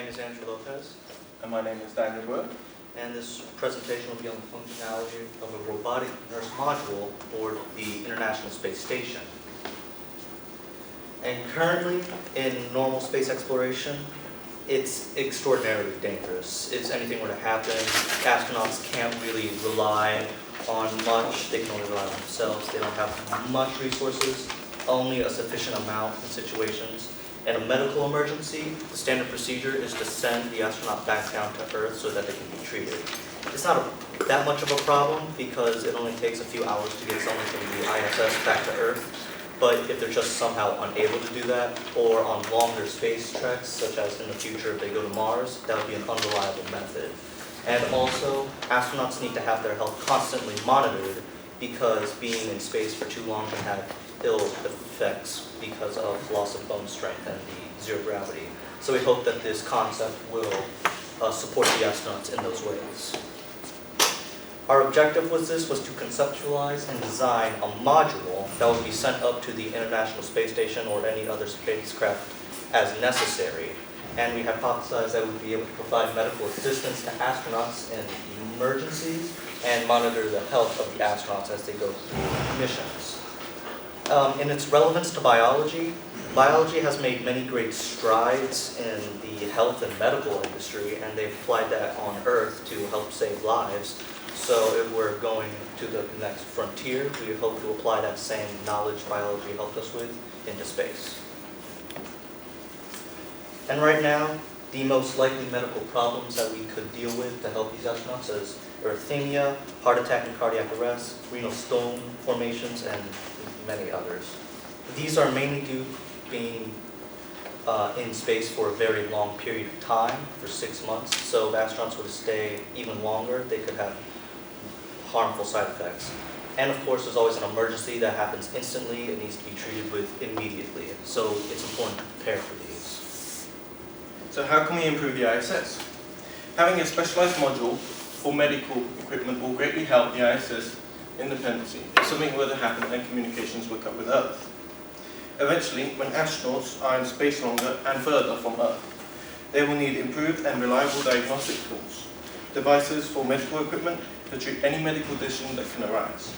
name is Andrew Lopez, And my name is Daniel Burke. and this presentation will be on the functionality of a robotic nurse module aboard the International Space Station. And currently, in normal space exploration, it's extraordinarily dangerous. If anything were to happen, astronauts can't really rely on much. They can only rely on themselves. They don't have much resources, only a sufficient amount in situations. In a medical emergency, the standard procedure is to send the astronaut back down to Earth so that they can be treated. It's not that much of a problem because it only takes a few hours to get someone from the ISS back to Earth. But if they're just somehow unable to do that, or on longer space treks, such as in the future if they go to Mars, that would be an unreliable method. And also, astronauts need to have their health constantly monitored because being in space for too long can have ill effects because of loss of bone strength and the zero gravity. So we hope that this concept will support the astronauts in those ways. Our objective with this was to conceptualize and design a module that would be sent up to the International Space Station or any other spacecraft as necessary. And we hypothesized that we'd be able to provide medical assistance to astronauts in emergencies and monitor the health of the astronauts as they go through missions. In its relevance to biology, biology has made many great strides in the health and medical industry, and they've applied that on Earth to help save lives. So if we're going to the next frontier, we hope to apply that same knowledge biology helped us with into space. And right now, the most likely medical problems that we could deal with to help these astronauts is arrhythmia, heart attack and cardiac arrest, renal stone formations, and many others. These are mainly due to being in space for a very long period of time, for 6 months. So if astronauts were to stay even longer, they could have harmful side effects. And of course, there's always an emergency that happens instantly. It needs to be treated with immediately. So it's important to prepare for these. So how can we improve the ISS? Having a specialized module for medical equipment will greatly help the ISS independency if something were to happen and communications were cut with Earth. Eventually, when astronauts are in space longer and further from Earth, they will need improved and reliable diagnostic tools, devices for medical equipment to treat any medical condition that can arise.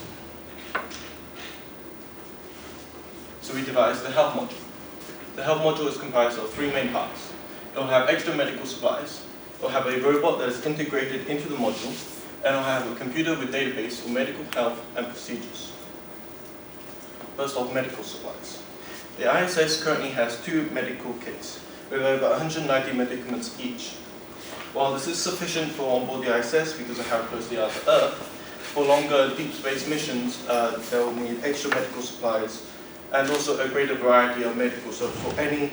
So we devised the health module. The health module is comprised of 3 main parts. It will have extra medical supplies, it will have a robot that is integrated into the module, and it will have a computer with database for medical health and procedures. First off, medical supplies. The ISS currently has 2 medical kits with over 190 medicaments each. While this is sufficient for onboard the ISS because of how close they are to Earth, for longer deep space missions, they'll need extra medical supplies and also a greater variety of medical, so for any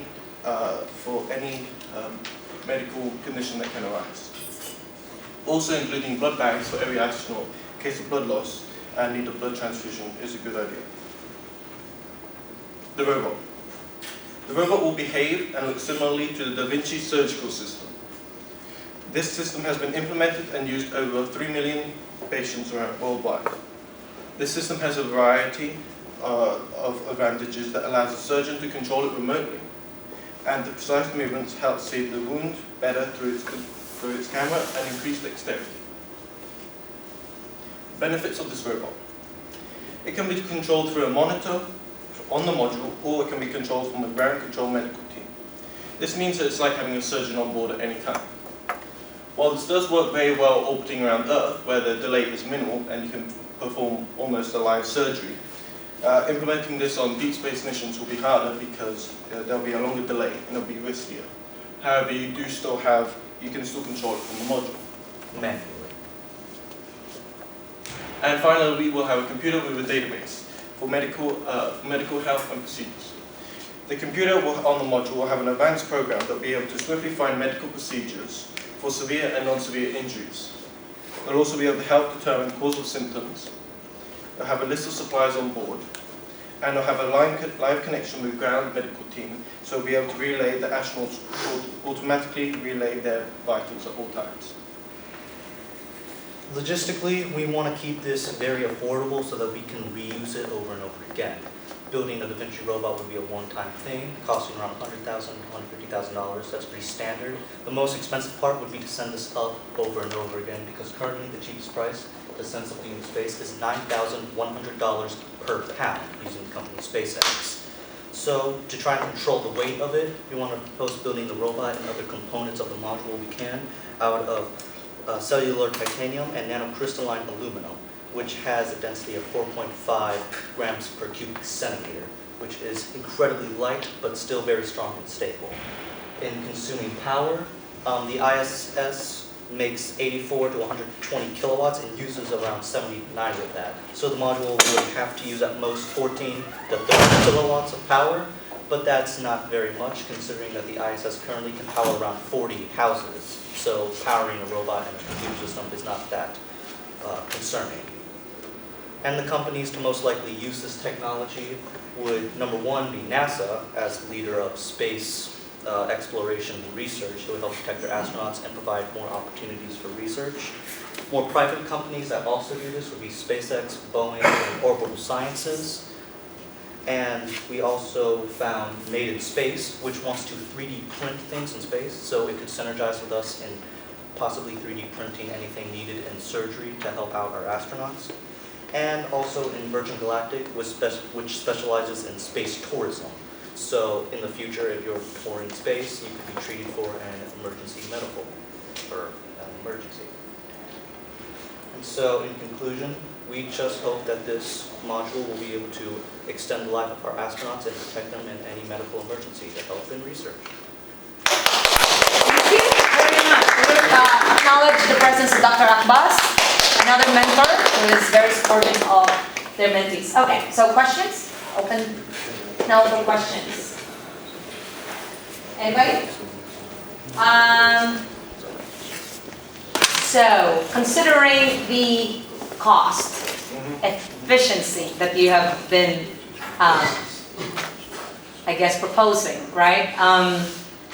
medical condition that can arise. Also including blood bags for every astronaut in case of blood loss and need a blood transfusion is a good idea. The robot. The robot will behave and look similarly to the Da Vinci surgical system. This system has been implemented and used over 3 million patients around worldwide. This system has a variety of advantages that allows the surgeon to control it remotely, and the precise movements help save the wound better through its camera and increase dexterity. Benefits of this robot. It can be controlled through a monitor on the module, or it can be controlled from a ground control medical team. This means that it's like having a surgeon on board at any time. While this does work very well orbiting around Earth, where the delay is minimal and you can perform almost a live surgery, implementing this on deep space missions will be harder because there'll be a longer delay and it'll be riskier. However, you can still control it from the module. Manually. And finally, we will have a computer with a database for medical health and procedures. The computer on the module will have an advanced program that will be able to swiftly find medical procedures for severe and non-severe injuries. It will also be able to help determine causal symptoms. It will have a list of supplies on board, and it will have a live connection with ground medical team, so it will be able to relay the astronauts, automatically relay their vitals at all times. Logistically, we want to keep this very affordable so that we can reuse it over and over again. building a Da Vinci robot would be a one-time thing, costing around $100,000, $150,000. That's pretty standard. The most expensive part would be to send this up over and over again, because currently the cheapest price to send something into space is $9,100 per pound using the company SpaceX. So to try and control the weight of it, we want to propose building the robot and other components of the module we can out of cellular titanium and nanocrystalline aluminum, which has a density of 4.5 grams per cubic centimeter, which is incredibly light but still very strong and stable. In consuming power, the ISS makes 84 to 120 kilowatts and uses around 79 of that. So the module would have to use at most 14 to 30 kilowatts of power, but that's not very much considering that the ISS currently can power around 40 houses. So powering a robot and a computer system is not that concerning. And the companies to most likely use this technology would, number one, be NASA as the leader of space exploration and research that would help protect their astronauts and provide more opportunities for research. More private companies that also do this would be SpaceX, Boeing, and Orbital Sciences. And we also found Made in Space, which wants to 3D print things in space, so it could synergize with us in possibly 3D printing anything needed in surgery to help out our astronauts. And also in Virgin Galactic, which specializes in space tourism. So in the future, if you're touring space, you could be treated for an emergency medical, or an emergency. And so in conclusion, we just hope that this module will be able to extend the life of our astronauts and protect them in any medical emergency to help in research. Thank you very much. We acknowledge the presence of Dr. Akbas, another mentor who is very supportive of their mentees. Okay, so questions? Open now for questions. Anybody? So, considering the cost, efficiency that you have been, I guess, proposing, right?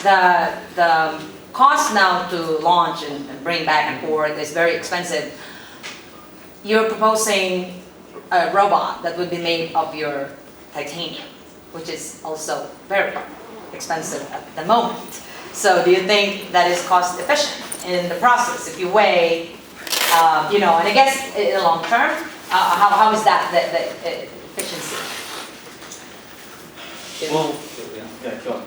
The cost now to launch and bring back and forth is very expensive. You're proposing a robot that would be made of your titanium, which is also very expensive at the moment. So do you think that is cost efficient in the process? If you weigh, and I guess in the long term, how is that the efficiency? Well, yeah, go on.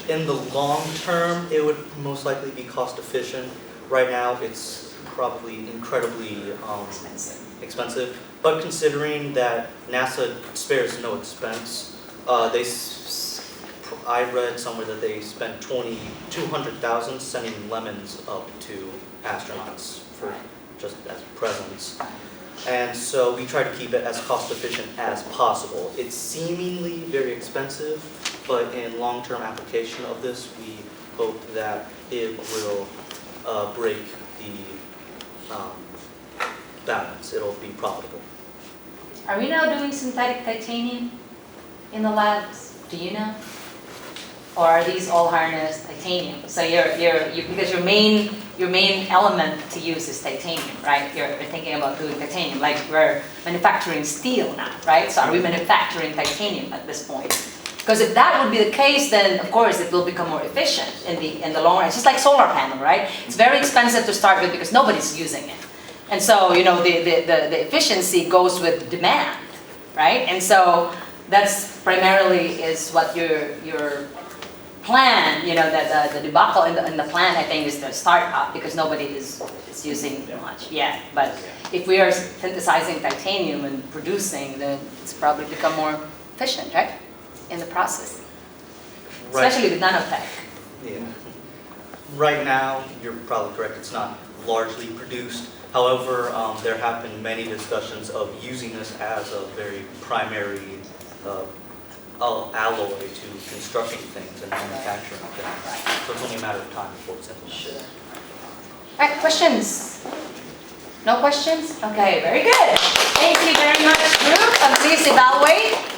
In the long term, it would most likely be cost efficient. Right now, it's probably incredibly expensive. But considering that NASA spares no expense, I read somewhere that they spent $200,000 sending lemons up to astronauts for just as presents. And so we try to keep it as cost efficient as possible. It's seemingly very expensive, but in long-term application of this, we hope that it will break the balance. It'll be profitable. Are we now doing synthetic titanium in the labs? Do you know? Or are these all harnessed titanium? So because your main element to use is titanium, right? You're thinking about doing titanium, like we're manufacturing steel now, right? So are we manufacturing titanium at this point? Because if that would be the case, then of course it will become more efficient in the long run. It's just like solar panel, right? It's very expensive to start with because nobody's using it. And so, the efficiency goes with demand, right? And so that's primarily is what your plan, the debacle in the plan, I think, is the startup because nobody is using much yet. But if we are synthesizing titanium and producing, then it's probably become more efficient, right? In the process. Right. Especially with nanotech. Yeah. Right now, you're probably correct, it's not largely produced. However, there have been many discussions of using this as a very primary alloy to constructing things and manufacturing things. So it's only a matter of time before it's implemented. All right, questions? No questions? Okay, very good. Thank you very much, group. Please evaluate.